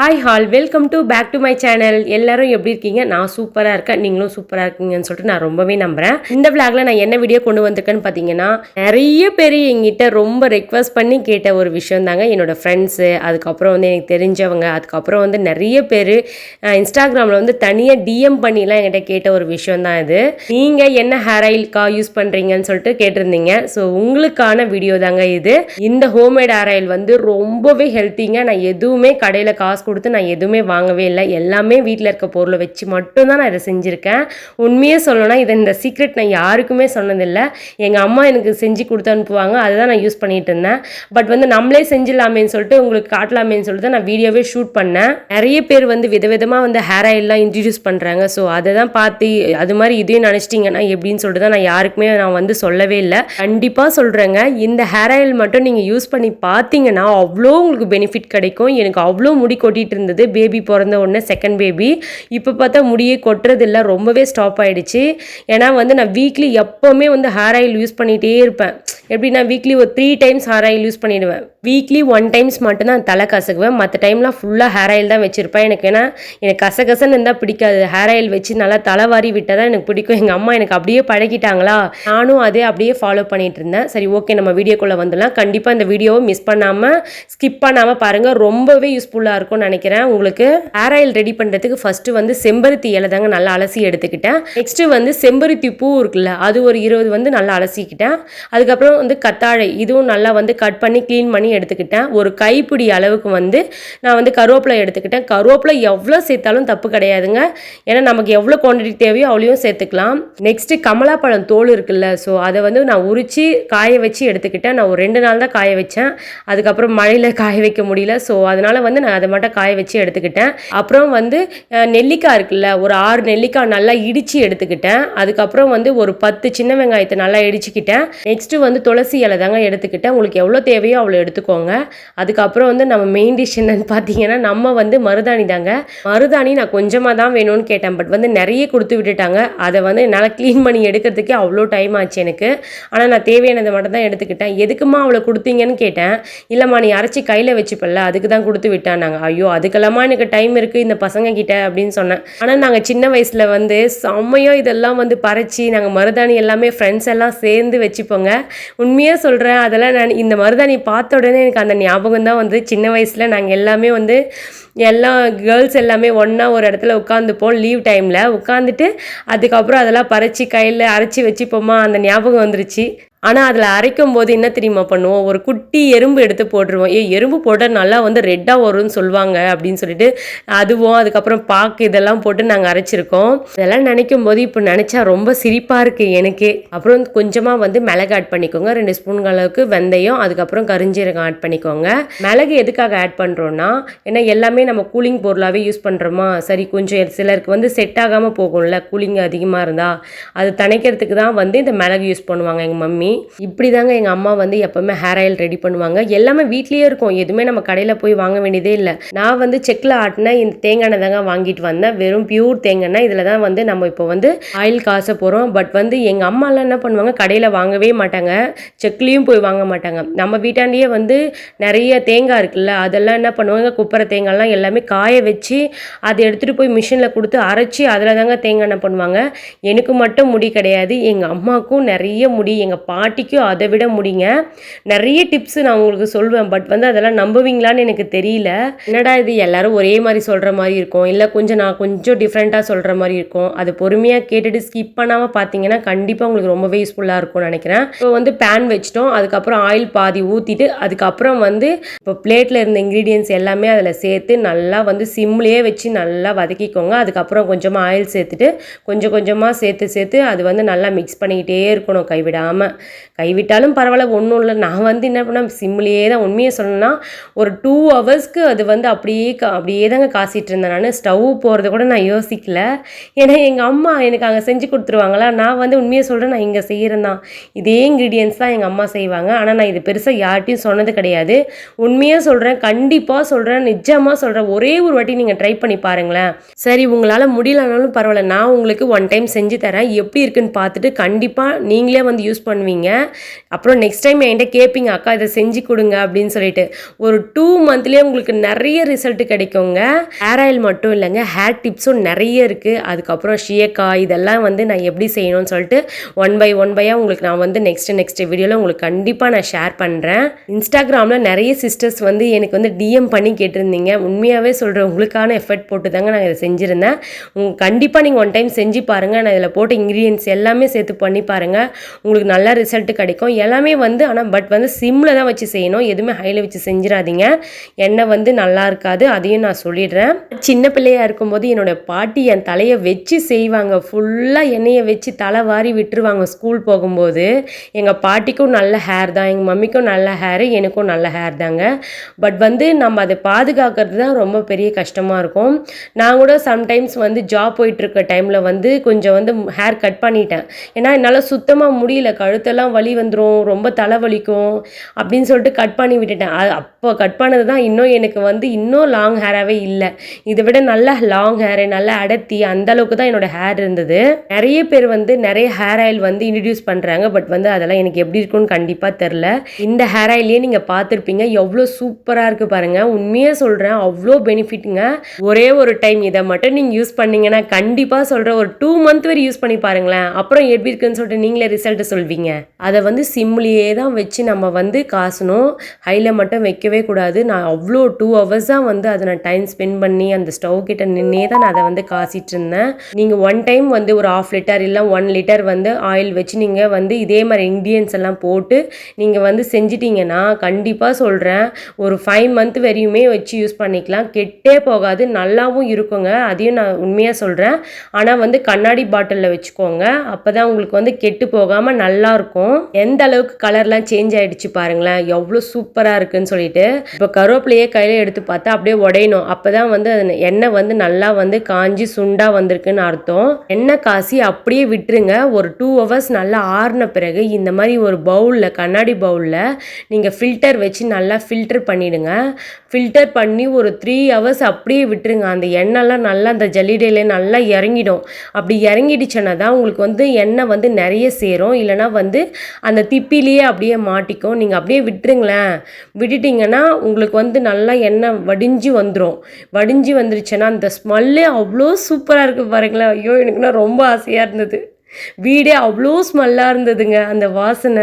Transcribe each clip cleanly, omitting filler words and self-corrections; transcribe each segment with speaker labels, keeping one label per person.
Speaker 1: Hi all welcome back to my channel. எல்லாரும் எப்படி இருக்கீங்க? நான் சூப்பராக இருக்கேன், நீங்களும் சூப்பராக இருக்கீங்கன்னு சொல்லிட்டு நான் ரொம்பவே நம்புகிறேன். இந்த விளாகில் நான் என்ன வீடியோ கொண்டு வந்திருக்கேன்னு பார்த்தீங்கன்னா, நிறைய பேர் எங்கிட்ட ரொம்ப ரெக்வஸ்ட் பண்ணி கேட்ட ஒரு விஷயம் தாங்க. என்னோட ஃப்ரெண்ட்ஸு, அதுக்கப்புறம் வந்து எனக்கு தெரிஞ்சவங்க, அதுக்கப்புறம் வந்து நிறைய பேர் இன்ஸ்டாகிராமில் வந்து தனியாக டிஎம் பண்ணிலாம் என்கிட்ட கேட்ட ஒரு விஷயம் தான் இது. நீங்கள் என்ன ஹேர் ஆயில்க்கா யூஸ் பண்ணுறீங்கன்னு சொல்லிட்டு கேட்டிருந்தீங்க. ஸோ உங்களுக்கான வீடியோ தாங்க இது. இந்த ஹோம்மேட் ஹேர் ஆயில் வந்து ரொம்பவே ஹெல்த்திங்க. நான் எதுவுமே கடையில் காசு கொடுத்து நான் எதுவுமே வாங்கவே இல்லை. எல்லாமே வீட்டில் இருக்க பொருளை வச்சு மட்டும்தான் நான் இதை செஞ்சுருக்கேன். உண்மையே சொல்லணும்னா இந்த சீக்ரெட் நான் யாருக்குமே சொன்னதில்லை. எங்கள் அம்மா எனக்கு செஞ்சு கொடுத்து அனுப்புவாங்க, அதுதான் நான் யூஸ் பண்ணிட்டு இருந்தேன். பட் வந்து நம்மளே செஞ்சிடலாமேன்னு சொல்லிட்டு உங்களுக்கு காட்டலாமேன்னு சொல்லிட்டு நான் வீடியோவே ஷூட் பண்ணேன். நிறைய பேர் வந்து விதவிதமாக வந்து ஹேர் ஆயில்லாம் இன்ட்ரடியூஸ் பண்ணுறாங்க. ஸோ அதை தான் பார்த்து அது மாதிரி இதையும் நினச்சிட்டிங்கன்னா எப்படின்னு சொல்லிட்டு தான் நான் யாருக்குமே நான் வந்து சொல்லவே இல்லை. கண்டிப்பாக சொல்கிறேங்க, இந்த ஹேர் ஆயில் மட்டும் நீங்கள் யூஸ் பண்ணி பார்த்தீங்கன்னா அவ்வளோ உங்களுக்கு பெனிஃபிட் கிடைக்கும். எனக்கு அவ்வளோ முடி கொட்டிட்டு இருந்தது பேபி பிறந்த உடனே, செகண்ட் பேபி. இப்போ பார்த்தா முடியே கொட்டுறதில்லை, ரொம்பவே ஸ்டாப் ஆகிடுச்சு. ஏன்னா வந்து நான் வீக்லி எப்போவுமே வந்து ஹேர் ஆயில் யூஸ் பண்ணிகிட்டே இருப்பேன். எப்படின்னா வீக்லி ஒரு 3 டைம்ஸ் ஹேர் ஆயில் யூஸ் பண்ணிவிடுவேன். வீக்லி 1 டைம்ஸ் மட்டும்தான் தலை கசக்குவேன். மற்ற டைம்லாம் ஃபுல்லாக ஹேர் ஆயில் தான் வச்சுருப்பேன். ஏன்னா எனக்கு கசகசன்னு இருந்தால் பிடிக்காது. ஹேர் ஆயில் வச்சு நல்லா தலைவாரி விட்டால் தான் எனக்கு பிடிக்கும். எங்கள் அம்மா எனக்கு அப்படியே பழகிட்டாங்களா, நானும் அதே அப்படியே ஃபாலோ பண்ணிகிட்டு இருந்தேன். சரி, ஓகே, நம்ம வீடியோக்குள்ளே வந்துடலாம். கண்டிப்பாக இந்த வீடியோவை மிஸ் பண்ணாமல் ஸ்கிப் பண்ணாமல் பாருங்கள், ரொம்பவே யூஸ்ஃபுல்லாக இருக்கும்னு நினைக்கிறேன் உங்களுக்கு. ஹேர் ஆயில் ரெடி பண்ணுறதுக்கு ஃபஸ்ட்டு வந்து செம்பருத்தி இலை தாங்க நல்லா அலசி எடுத்துக்கிட்டேன். நெக்ஸ்ட்டு வந்து செம்பருத்தி பூ இருக்குல்ல, அது ஒரு 20 வந்து நல்லா அலசிக்கிட்டேன். அதுக்கப்புறம் வந்து கத்தாழை, இதுவும் நல்லா வந்து கட் பண்ணி க்ளீன் பண்ணி எடுத்துக்கிட்டேன். ஒரு கைப்பிடி அளவுக்கு வந்து நான் வந்து கருவேப்பிலை எடுத்துக்கிட்டேன். கருவேப்பிலை எவ்வளோ சேர்த்தாலும் தப்பு கிடையாதுங்க. ஏன்னா நமக்கு எவ்வளோ குவான்டிட்டி தேவையோ அவ்வளோயும் சேர்த்துக்கலாம். நெக்ஸ்ட்டு கமலாப்பழம் தோல் இருக்குல்ல, ஸோ அதை வந்து நான் உரித்து காய வச்சு எடுத்துக்கிட்டேன். நான் ஒரு 2 நாள் தான் காய வச்சேன். அதுக்கப்புறம் மழையில் காய வைக்க முடியல. ஸோ அதனால் வந்து நான் அதை மட்டும் காய வச்சு எடுத்துக்கிட்டேன். அப்புறம் வந்து நெல்லிக்காய் இருக்குல்ல, ஒரு 6 நெல்லிக்காய் நல்லா இடித்து எடுத்துக்கிட்டேன். அதுக்கப்புறம் வந்து ஒரு 10 சின்ன வெங்காயத்தை நல்லா இடிச்சுக்கிட்டேன். நெக்ஸ்ட்டு வந்து துளசி இலை தாங்க எடுத்துக்கிட்டேன். உங்களுக்கு எவ்வளோ தேவையோ அவ்வளோ எடுத்துக்கோங்க. அதுக்கப்புறம் வந்து நம்ம மெயின் டிஷ் என்னன்னு பார்த்தீங்கன்னா, நம்ம வந்து மருதாணி தாங்க. மருதாணி நான் கொஞ்சமாக தான் வேணும்னு கேட்டேன். பட் வந்து நிறைய கொடுத்து விட்டுட்டாங்க. அதை வந்து என்னால் க்ளீன் பண்ணி எடுக்கிறதுக்கே அவ்வளோ டைம் ஆச்சு எனக்கு. ஆனால் நான் தேவையானதை மட்டும் தான் எடுத்துக்கிட்டேன். எதுக்குமா அவ்வளோ கொடுத்தீங்கன்னு கேட்டேன். இல்லைம்மா, நீ அரைச்சி கையில் வச்சுப்பல்ல, அதுக்கு தான் கொடுத்து விட்டானாங்க. ஐயோ, அதுக்கெல்லாமா எனக்கு டைம் இருக்குது இந்த பசங்க கிட்ட அப்படின்னு சொன்னேன். ஆனால் நாங்கள் சின்ன வயசில் வந்து செம்மையாக இதெல்லாம் வந்து பறிச்சு நாங்கள் மருதாணி எல்லாமே ஃப்ரெண்ட்ஸ் எல்லாம் சேர்ந்து வச்சுப்போங்க. உண்மையாக சொல்கிறேன், அதெல்லாம் நான் இந்த மருதாணி பார்த்த உடனே எனக்கு அந்த ஞாபகம் தான் வந்து சின்ன வயசில் நாங்கள் எல்லாமே வந்து எல்லாம் கேர்ள்ஸ் எல்லாமே ஒன்றா ஒரு இடத்துல உட்காந்துப்போம். லீவ் டைமில் உட்காந்துட்டு அதுக்கப்புறம் அதெல்லாம் பறித்து கையில் அரைச்சி வச்சுப்போமா, அந்த ஞாபகம் வந்துருச்சு. ஆனால் அதில் அரைக்கும் போது என்ன தெரியுமா பண்ணுவோம், ஒரு குட்டி எறும்பு எடுத்து போட்டுருவோம். எறும்பு போட்டால் நல்லா வந்து ரெட்டாக வரும்னு சொல்லுவாங்க அப்படின்னு சொல்லிட்டு அதுவும் அதுக்கப்புறம் பாக்கு இதெல்லாம் போட்டு நாங்கள் அரைச்சிருக்கோம். இதெல்லாம் நினைக்கும் போது இப்போ நினச்சா ரொம்ப சிரிப்பாக இருக்குது எனக்கு. அப்புறம் கொஞ்சமாக வந்து மிளகு ஆட் பண்ணிக்கோங்க, 2 ஸ்பூன் அளவுக்கு வெந்தயம், அதுக்கப்புறம் கரிஞ்சீரகம் ஆட் பண்ணிக்கோங்க. மிளகு எதுக்காக ஆட் பண்ணுறோன்னா, ஏன்னா எல்லாமே நம்ம கூலிங் பொருளாகவே யூஸ் பண்ணுறோமா, சரி கொஞ்சம் சிலருக்கு வந்து செட் ஆகாமல் போகும்ல கூலிங் அதிகமாக இருந்தால், அது தணிக்கிறதுக்கு தான் வந்து இந்த மிளகு யூஸ் பண்ணுவாங்க எங்கள் மம்மி. இப்படி தாங்க எங்கள் அம்மா வந்து எப்போவுமே ஹேர் ஆயில் ரெடி பண்ணுவாங்க. எல்லாமே வீட்லேயே இருக்கும், எதுவுமே நம்ம கடையில் போய் வாங்க வேண்டியதே இல்லை. நான் வந்து செக்கில் ஆட்டின இந்த தேங்காய் தாங்க வாங்கிட்டு வந்தேன். வெறும் பியூர் தேங்காய். இதில் தான் வந்து நம்ம இப்போ வந்து ஆயில் காச போகிறோம். பட் வந்து எங்கள் அம்மாலாம் என்ன பண்ணுவாங்க, கடையில் வாங்கவே மாட்டாங்க, செக்லேயும் போய் வாங்க மாட்டாங்க. நம்ம வீட்டாண்டியே வந்து நிறைய தேங்காய் இருக்குல்ல, அதெல்லாம் என்ன பண்ணுவாங்க, குப்பரை தேங்காய்லாம் எல்லாமே காய வச்சு அதை எடுத்துகிட்டு போய் மிஷினில் கொடுத்து அரைச்சி அதில் தாங்க தேங்காய் என்ன பண்ணுவாங்க. எனக்கு மட்டும் முடி கிடையாது, எங்கள் அம்மாவுக்கும் நிறைய முடி, எங்கள் பாட்டிக்கும் அதை விட முடிங்க. நிறைய டிப்ஸ் நான் உங்களுக்கு சொல்வேன். பட் வந்து அதெல்லாம் நம்புவீங்களான்னு எனக்கு தெரியல. என்னடா இது எல்லாரும் ஒரே மாதிரி சொல்கிற மாதிரி இருக்கும், இல்லை நான் கொஞ்சம் டிஃப்ரெண்ட்டாக சொல்கிற மாதிரி இருக்கும். அது பொறுமையாக கேட்டுட்டு ஸ்கிப் பண்ணாமல் பார்த்தீங்கன்னா கண்டிப்பாக உங்களுக்கு ரொம்பவே யூஸ்ஃபுல்லாக இருக்கும்னு நினைக்கிறேன். இப்போ வந்து பேன் வச்சிட்டோம், அதுக்கப்புறம் ஆயில் பாதி ஊற்றிட்டு அதுக்கப்புறம் வந்து இப்போ பிளேட்டில் இருந்த இன்க்ரீடியன்ஸ் எல்லாமே அதில் சேர்த்து நல்லா வந்து சிம்லேயே வச்சு நல்லா வதக்கிக்கோங்க. அதுக்கப்புறம் கொஞ்சமாக ஆயில் சேர்த்துட்டு கொஞ்சம் கொஞ்சமாக சேர்த்து அது வந்து நல்லா மிக்ஸ் பண்ணிக்கிட்டே இருக்கணும் கைவிடாமல். கைவிட்டாலும் பரவாயில்ல, ஒன்றும் இல்லை. நான் வந்து என்ன பண்ணேன், சிம்லேயே தான். உண்மையை சொல்லணும்னா ஒரு 2 ஹவர்ஸ்க்கு அது வந்து அப்படியே தாங்க காசிட்டு இருந்தேன். நான் ஸ்டவ் போகிறது கூட நான் யோசிக்கல. ஏன்னா எங்கள் அம்மா எனக்கு அங்கே செஞ்சு கொடுத்துருவாங்களா. நான் வந்து உண்மையை சொல்கிறேன், நான் இங்கே செய்கிறேன் தான், இதே இன்க்ரீடியன்ஸ் தான் எங்கள் அம்மா செய்வாங்க. ஆனால் நான் இது பெருசாக யார்ட்டையும் சொன்னது கிடையாது. உண்மையாக சொல்கிறேன், கண்டிப்பாக சொல்கிறேன், நிஜமாக சொல்கிறேன், ஒரே ஒரு வாட்டி நீங்கள் ட்ரை பண்ணி பாருங்களேன். சரி, உங்களால் முடியலனாலும் பரவாயில்ல, நான் உங்களுக்கு 1 டைம் செஞ்சு தரேன். எப்படி இருக்குன்னு பார்த்துட்டு கண்டிப்பாக நீங்களே வந்து யூஸ் பண்ணுவீங்க. பண்ணுவீங்க. அப்புறம் நெக்ஸ்ட் டைம் என்கிட்ட கேட்பீங்க, அக்கா இதை செஞ்சு கொடுங்க அப்படின்னு சொல்லிட்டு. ஒரு 2 மந்த்லேயே உங்களுக்கு நிறைய ரிசல்ட் கிடைக்குங்க. ஹேர் ஆயில் மட்டும் இல்லைங்க, ஹேர் டிப்ஸும் நிறைய இருக்குது. அதுக்கப்புறம் ஷியக்காய் இதெல்லாம் வந்து நான் எப்படி செய்யணும்னு சொல்லிட்டு ஒன் பை உங்களுக்கு நான் வந்து நெக்ஸ்ட் வீடியோவில் உங்களுக்கு கண்டிப்பாக நான் ஷேர் பண்ணுறேன். இன்ஸ்டாகிராமில் நிறைய சிஸ்டர்ஸ் வந்து எனக்கு வந்து டிஎம் பண்ணி கேட்டிருந்தீங்க. உண்மையாகவே சொல்கிறேன், உங்களுக்கான எஃபர்ட் போட்டு தாங்க நான் இதை செஞ்சுருந்தேன். கண்டிப்பாக நீங்கள் ஒன் டைம் செஞ்சு பாருங்கள். நான் இதில் போட்ட இன்க்ரீடியன்ஸ் எல்லாமே சேர்த்து பண்ணி பாருங்கள், உங்களுக்கு நல்ல ரிசல்ட் கிடைக்கும். எல்லாமே வந்து ஆனால் பட் வந்து சிம்மில் தான் வச்சு செய்யணும், எதுவுமே ஹையில் வச்சு செஞ்சிடாதீங்க. எண்ணெய் வந்து நல்லா இருக்காது, அதையும் நான் சொல்லிடுறேன். சின்ன பிள்ளையாக இருக்கும்போது என்னோடய பாட்டி என் தலையை வச்சு செய்வாங்க. ஃபுல்லாக எண்ணெயை வச்சு தலை வாரி விட்டுருவாங்க ஸ்கூல் போகும்போது. எங்கள் பாட்டிக்கும் நல்ல ஹேர் தான், எங்கள் மம்மிக்கும் நல்ல ஹேரு, எனக்கும் நல்ல ஹேர் தாங்க. பட் வந்து நம்ம அதை பாதுகாக்கிறது தான் ரொம்ப பெரிய கஷ்டமாக இருக்கும். நான் கூட சம்டைம்ஸ் வந்து ஜாப் போயிட்டுருக்க டைமில் வந்து கொஞ்சம் வந்து ஹேர் கட் பண்ணிட்டேன். ஏன்னா என்னால் சுத்தமாக முடியல, கழுத்தெல்லாம் வலி வந்துடும், ரொம்ப தலைவலிக்கும் அப்படின்னு சொல்லிட்டு கட் பண்ணி விட்டுட்டேன். அப்போ கட் பண்ணது தான் இன்னும் எனக்கு வந்து இன்னும் லாங் ஹேராகவே இல்லை. இதை விட நல்ல லாங் ஹேரு, நல்ல அடர்த்தி, அந்தளவுக்கு தான் என்னோடய ஹேர் இருந்தது. நிறைய பேர் வந்து நிறைய ஹேர் ஆயில் வந்து இன்ட்ரடியூஸ் பண்ணுறாங்க. பட் வந்து அதெல்லாம் எனக்கு எப்படி இருக்குன்னு கண்டிப்பாக தெரில. இந்த ஹேர் ஆயிலே நீங்கள் பார்த்துருப்பீங்க, எவ்வளோ சூப்பராக இருக்குது பாருங்கள். உண்மையாக சொல்கிறேன், அவ்வளோ பெனிஃபிட்டுங்க. ஒரே ஒரு டைம் இதை மட்டும் நீங்கள் யூஸ் பண்ணிங்கன்னா கண்டிப்பாக சொல்கிறேன், ஒரு 2 மந்த் வரை யூஸ் பண்ணி பாருங்களேன். அப்புறம் எப்படி இருக்குன்னு சொல்லிட்டு நீங்களே ரிசல்ட்டு சொல்வீங்க. அதை வந்து சிம்லேயே தான் வச்சு நம்ம வந்து காசணும், ஹையில் மட்டும் வைக்கவே கூடாது. நான் அவ்வளோ 2 ஹவர்ஸாக வந்து அதை நான் டைம் ஸ்பெண்ட் பண்ணி அந்த ஸ்டவ் கிட்ட நின்னே தான் நான் அதை வந்து காசிட்டு இருந்தேன். நீங்கள் ஒன் டைம் வந்து ஒரு 1/2 லிட்டர் இல்லை 1 லிட்டர் வந்து ஆயில் வச்சு நீங்கள் வந்து இதே மாதிரி இன்க்ரீடியன்ஸ் எல்லாம் போட்டு நீங்கள் வந்து செஞ்சிட்டிங்கன்னா கண்டிப்பாக சொல்கிறேன், ஒரு 5 மந்த் வரையுமே வச்சு யூஸ் பண்ணிக்கலாம், கெட்டே போகாது, நல்லாவும் இருக்குங்க. அதையும் நான் உண்மையாக சொல்கிறேன். ஆனால் வந்து கண்ணாடி பாட்டிலில் வச்சுக்கோங்க, அப்போ தான் உங்களுக்கு வந்து கெட்டு போகாமல் நல்லாயிருக்கும். எந்த அளவுக்கு கலர்லாம் சேஞ்ச் ஆகிடுச்சு பாருங்களேன், எவ்வளோ சூப்பராக இருக்குதுன்னு சொல்லிட்டு. இப்போ கருவேப்பிலையே கையில் எடுத்து பார்த்தா அப்படியே உடையணும், அப்போ தான் வந்து எண்ணெய் வந்து நல்லா வந்து காஞ்சி சுண்டாக வந்திருக்குன்னு அர்த்தம். எண்ணெய் காசி அப்படியே விட்டுருங்க. ஒரு 2 ஹவர்ஸ் நல்லா ஆறின பிறகு இந்த மாதிரி ஒரு பவுலில், கண்ணாடி பவுலில் நீங்கள் ஃபில்டர் வச்சு நல்லா ஃபில்டர் பண்ணிவிடுங்க. ஃபில்டர் பண்ணி ஒரு 3 ஹவர்ஸ் அப்படியே விட்டுருங்க. அந்த எண்ணெய்லாம் நல்லா அந்த ஜல்லிடையிலே நல்லா இறங்கிடும். அப்படி இறங்கிடுச்சுன்னா தான் உங்களுக்கு வந்து எண்ணெய் வந்து நிறைய சேரும், இல்லைனா வந்து அந்த திப்பிலேயே அப்படியே மாட்டிக்கும். நீங்கள் அப்படியே விட்டுருங்களேன். விட்டுட்டிங்கன்னா உங்களுக்கு வந்து நல்லா எண்ணெய் வடிஞ்சு வந்துடும். வடிஞ்சு வந்துருச்சுன்னா அந்த ஸ்மெல்லே அவ்வளோ சூப்பராக இருக்குது பாருங்களேன். ஐயோ, எனக்குன்னா ரொம்ப ஆசையாக இருந்தது. வீடே அவ்வளோ ஸ்மெல்லாக இருந்ததுங்க அந்த வாசனை.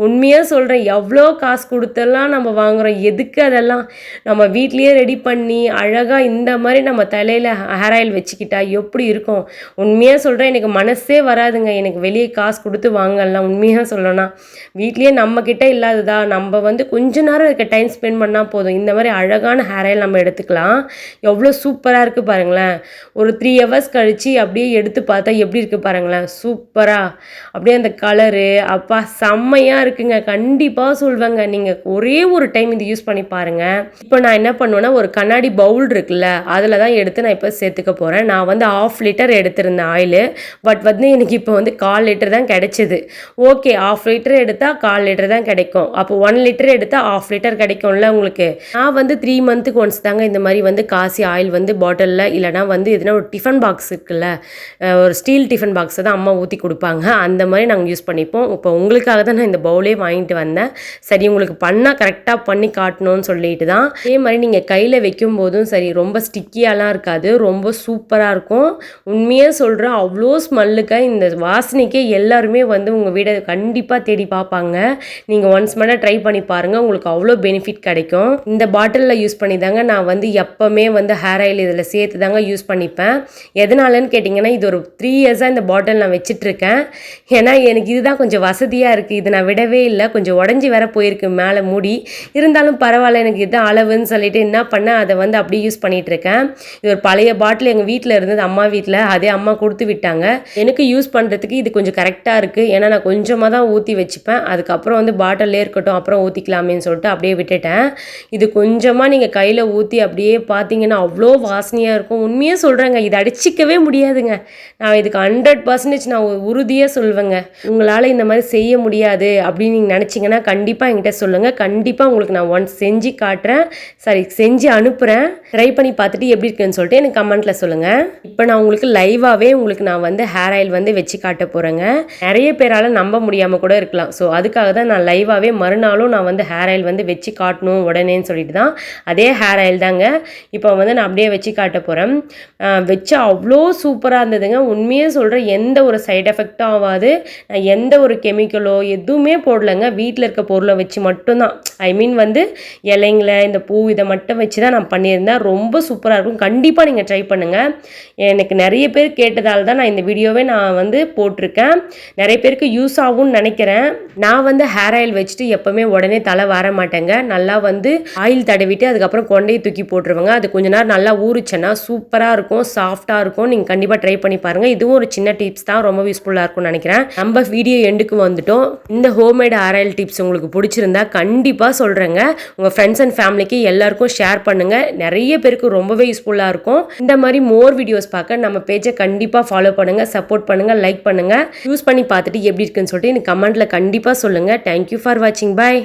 Speaker 1: உண்மையாக சொல்கிறேன், எவ்வளோ காசு கொடுத்தெல்லாம் நம்ம வாங்குகிறோம், எதுக்கு அதெல்லாம்? நம்ம வீட்லேயே ரெடி பண்ணி அழகாக இந்த மாதிரி நம்ம தலையில் ஹேர் ஆயில் வச்சுக்கிட்டா எப்படி இருக்கும்? உண்மையாக சொல்கிறேன், எனக்கு மனசே வராதுங்க எனக்கு வெளியே காசு கொடுத்து வாங்கலாம். உண்மையாக சொல்லணும்னா வீட்லேயே நம்மக்கிட்ட இல்லாததா, நம்ம வந்து கொஞ்ச நேரம் இருக்க டைம் ஸ்பெண்ட் பண்ணால் போதும், இந்த மாதிரி அழகான ஹேர் ஆயில் நம்ம எடுத்துக்கலாம். எவ்வளோ சூப்பராக இருக்குது பாருங்களேன். ஒரு 3 ஹவர்ஸ் கழித்து அப்படியே எடுத்து பார்த்தா எப்படி இருக்குது பாருங்களேன், சூப்பராக அப்படியே அந்த கலரு, அப்பா செம்மையாக இருக்குங்க. கண்டிப்பாக சொல்வேங்க, நீங்கள் ஒரே ஒரு டைம் இது யூஸ் பண்ணி பாருங்கள். இப்போ நான் என்ன பண்ணுவேன்னா, ஒரு கண்ணாடி பவுல் இருக்குல்ல, அதில் தான் எடுத்து நான் இப்போ சேர்த்துக்க போகிறேன். நான் வந்து 1/2 லிட்டர் எடுத்திருந்தேன் ஆயிலு, பட் வந்து எனக்கு இப்போ வந்து 1/4 லிட்டர் தான் கிடைச்சிது. ஓகே, 1/2 லிட்டர் எடுத்தால் 1/4 லிட்டர் தான் கிடைக்கும். அப்போ 1 லிட்டர் எடுத்தால் 1/2 லிட்டர் கிடைக்கும்ல உங்களுக்கு. நான் வந்து 3 மந்த்துக்கு ஒன்ஸ் தாங்க இந்த மாதிரி வந்து காசி ஆயில் வந்து பாட்டிலில், இல்லைனா வந்து எதுனா ஒரு டிஃபன் பாக்ஸ் இருக்குல்ல, ஒரு ஸ்டீல் டிஃபன் பாக்ஸை தான் அம்மா ஊற்றி கொடுப்பாங்க, அந்த மாதிரி நாங்கள் யூஸ் பண்ணிப்போம். இப்போ உங்களுக்காக தான் நான் இந்த பவுலே வாங்கிட்டு வந்தேன். சரி, உங்களுக்கு பண்ணால் கரெக்டாக பண்ணி காட்டணும்னு சொல்லிட்டு தான். அதே மாதிரி நீங்கள் கையில் வைக்கும் போதும் சரி, ரொம்ப ஸ்டிக்கியாலாம் இருக்காது, ரொம்ப சூப்பராக இருக்கும். உண்மையாக சொல்கிறேன், அவ்வளோ ஸ்மெல்லுக்கு இந்த வாசனைக்கே எல்லாருமே வந்து உங்கள் வீடை கண்டிப்பாக தேடி பார்ப்பாங்க. நீங்கள் ஒன்ஸ் மட்டும் ட்ரை பண்ணி பாருங்கள், உங்களுக்கு அவ்வளோ பெனிஃபிட் கிடைக்கும். இந்த பாட்டிலில் யூஸ் பண்ணி தாங்க நான் வந்து எப்போவுமே வந்து ஹேர் ஆயில் இதில் சேர்த்து தாங்க யூஸ் பண்ணிப்பேன். எதனாலன்னு கேட்டிங்கன்னா, இது ஒரு 3 இயர்ஸாக இந்த பாட்டில் நான் வச்சிட்ருக்கேன். ஏன்னா எனக்கு இதுதான் கொஞ்சம் வசதியாக இருக்குது, இது நான் விடவே இல்லை. கொஞ்சம் உடஞ்சி வேற போயிருக்கு மேலே மூடி, இருந்தாலும் பரவாயில்ல, எனக்கு இதுதான் அளவுன்னு சொல்லிட்டு என்ன பண்ணேன், அதை வந்து அப்படியே யூஸ் பண்ணிகிட்ருக்கேன். இது ஒரு பழைய பாட்டில் எங்கள் வீட்டில் இருந்தது, அம்மா வீட்டில், அதே அம்மா கொடுத்து விட்டாங்க. எனக்கு யூஸ் பண்ணுறதுக்கு இது கொஞ்சம் கரெக்டாக இருக்குது. ஏன்னா நான் கொஞ்சமாக தான் ஊற்றி வச்சுப்பேன், அதுக்கப்புறம் வந்து பாட்டிலே இருக்கட்டும் அப்புறம் ஊற்றிக்கலாமேன்னு சொல்லிட்டு அப்படியே விட்டுட்டேன். இது கொஞ்சமாக நீங்கள் கையில் ஊற்றி அப்படியே பார்த்தீங்கன்னா அவ்வளோ வாசனையாக இருக்கும். உண்மையாக சொல்கிறேங்க, இது அடிச்சிக்கவே முடியாதுங்க. நான் இதுக்கு 100% நான் உறுதியாக சொல்லுவேங்க. உங்களால் இந்த மாதிரி செய்ய முடியாது அப்படின்னு நீங்கள் நினச்சிங்கன்னா கண்டிப்பாக என்கிட்ட சொல்லுங்கள். கண்டிப்பாக உங்களுக்கு நான் ஒன்ஸ் செஞ்சு காட்டுறேன், செஞ்சு அனுப்புகிறேன். ட்ரை பண்ணி பார்த்துட்டு எப்படி இருக்குன்னு சொல்லிட்டு எனக்கு கமெண்ட்டில் சொல்லுங்கள். இப்போ நான் உங்களுக்கு லைவாகவே உங்களுக்கு நான் வந்து ஹேர் ஆயில் வந்து வச்சு காட்ட போகிறேங்க. நிறைய பேரால் நம்ப முடியாமல் கூட இருக்கலாம். ஸோ அதுக்காக தான் நான் லைவாகவே மறுநாளும் நான் வந்து ஹேர் ஆயில் வந்து வச்சு காட்டணும் உடனேன்னு சொல்லிட்டு தான் அதே ஹேர் ஆயில் தாங்க இப்போ வந்து நான் அப்படியே வச்சு காட்ட போகிறேன். வச்சா அவ்வளோ சூப்பராக இருந்ததுங்க. உண்மையாக சொல்கிறேன், எந்த ஒரு சைட் எஃபெக்டும் ஆகாது. நான் எந்த ஒரு கெமிக்கலோ எதுவுமே போடலைங்க. வீட்டில் இருக்க பொருளை வச்சு மட்டும்தான், ஐ மீன் வந்து இலைங்கள இந்த பூ இதை மட்டும் வச்சு தான் நான் பண்ணியிருந்தேன். ரொம்ப சூப்பராக இருக்கும். கண்டிப்பாக நீங்கள் ட்ரை பண்ணுங்கள். எனக்கு நிறைய பேர் கேட்டதால் தான் நான் இந்த வீடியோவே நான் வந்து போட்டிருக்கேன். நிறைய பேருக்கு யூஸ் ஆகும்னு நினைக்கிறேன். நான் வந்து ஹேர் ஆயில் வச்சுட்டு எப்போவுமே உடனே தலை வர மாட்டேங்க. நல்லா வந்து ஆயில் தடவிட்டு அதுக்கப்புறம் கொண்டையை தூக்கி போட்டுருவேங்க. அது கொஞ்ச நேரம் நல்லா ஊறிச்சுன்னா சூப்பராக இருக்கும், சாஃப்டாக இருக்கும். நீங்கள் கண்டிப்பாக ட்ரை பண்ணி பாருங்கள். இதுவும் ஒரு சின்ன டிப்ஸ் தான், ரொம்ப யூஸ்ஃபுல்லாக இருக்கும்னு நினைக்கிறேன். நம்ம வீடியோ எண்டுக்கு வந்துட்டோம். இந்த ஹோம்மேட் ஹேர் ஆயில் டிப்ஸ் உங்களுக்கு பிடிச்சிருந்தா கண்டிப்பாக சொல்கிறேங்க. உங்கள் ஃப்ரெண்ட்ஸ் அண்ட் ஃபேமிலிக்கு எல்லாருக்கும் ஷேர் பண்ணுங்கள். நிறைய பேருக்கு ரொம்பவே யூஸ்ஃபுல்லாக இருக்கும். இந்த மாதிரி மோர் வீடியோஸ் பார்க்க நம்ம பேஜை கண்டிப்பாக ஃபாலோ பண்ணுங்கள், சப்போர்ட் பண்ணுங்கள், லைக் பண்ணுங்கள். யூஸ் பண்ணி பார்த்துட்டு எப்படி இருக்குன்னு சொல்லிட்டு எனக்கு கமெண்ட்டில் கண்டிப்பாக சொல்லுங்கள். தேங்க்யூ ஃபார் வாட்சிங். பாய்.